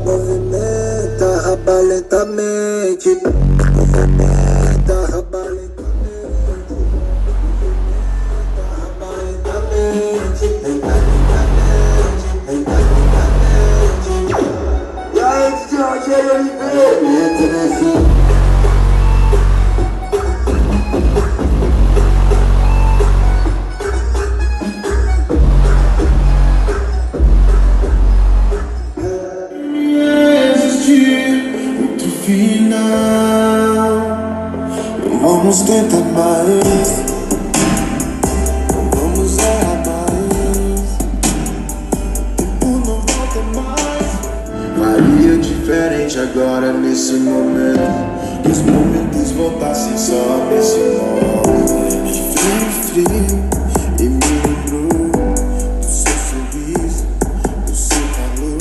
Movimenta raba lentamente. Movimenta raba lentamente. E aí, Jorge, vamos tentar mais, vamos errar mais, tempo não volta mais. Faria diferente agora nesse momento, que os momentos voltassem só nesse modo. De frio e me lembrou do seu sorriso, do seu calor.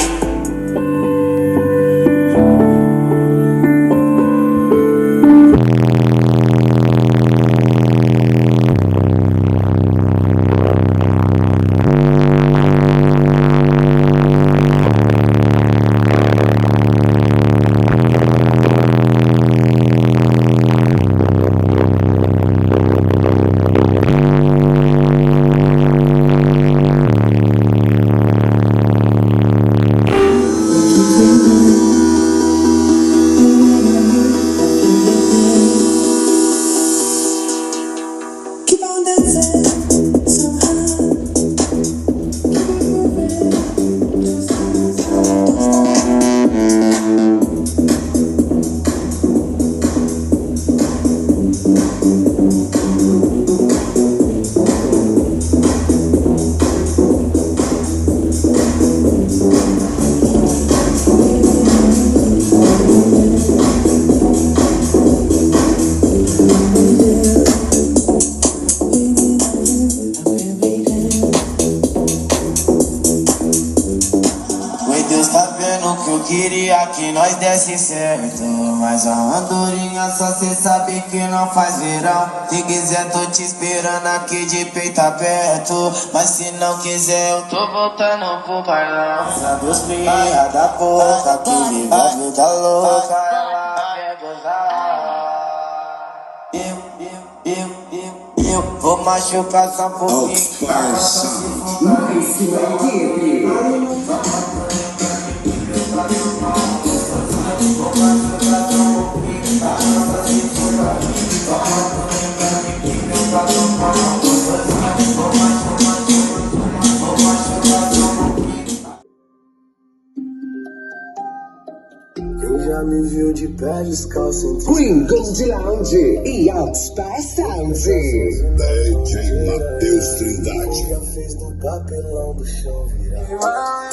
Queria que nós desse certo, mas a andorinha só cê sabe que não faz verão. Se quiser tô te esperando aqui de peito aberto, mas se não quiser eu tô voltando pro bailão. Sabe os cria da boca, que me envolve da louca, ela quer gozar. Eu vou machucar só um pouquinho. quem já me viu de pé descalço entre Green Gold Lounge e Outspar Sound. DJ Matheus Trindade. já fez no papelão do chão virar.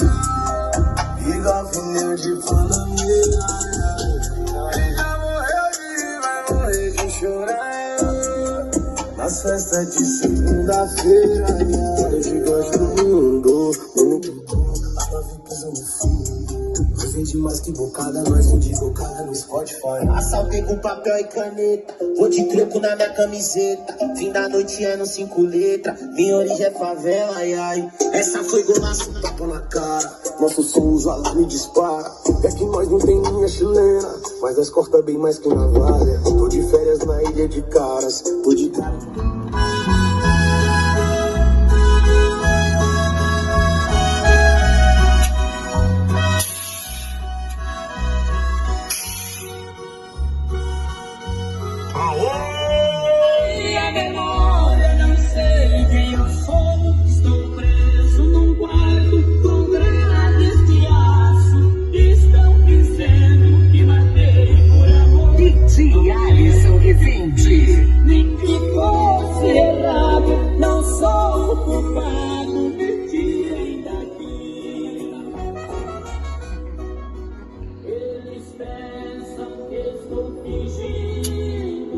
Igual pneu de Panamera. Já morreu de rir, vai morrer de chorar. Nas festas de segunda-feira, eu de gosto do mundo. Mano, tava pisando fio. Vende mais que bocada, nós vende bocada no Spotify. Assaltei com papel e caneta, vou de treco na minha camiseta. Fim da noite é no 5 letras, minha origem é favela, ai ai. Essa foi golaço, tapa na cara. Nosso som usa alarme e dispara. É que nós não tem linha chilena, mas nós corta bem mais que navalha. Tô de férias na ilha de caras, tô de cara. E a memória, não sei quem eu sou. Estou preso num quarto com grades de aço. Estão dizendo que matei por amor. DJ Alisson Revende. Nem que fosse errado, não sou o culpado. Me tirem daqui. Eles pensam que estou fingindo.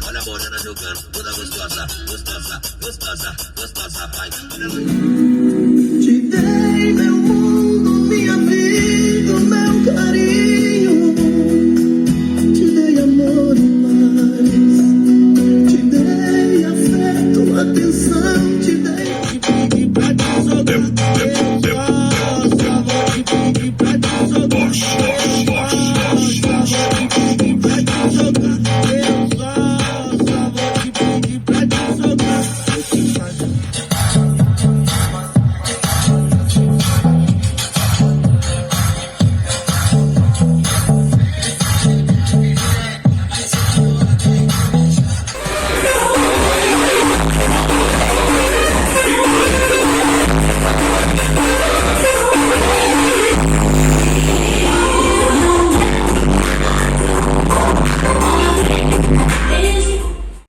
Olha a morena jogando, toda gostosa, gostosa, gostosa, gostosa, vai. Te dei meu mundo, minha vida, meu carinho. Te dei amor e paz. Tchau.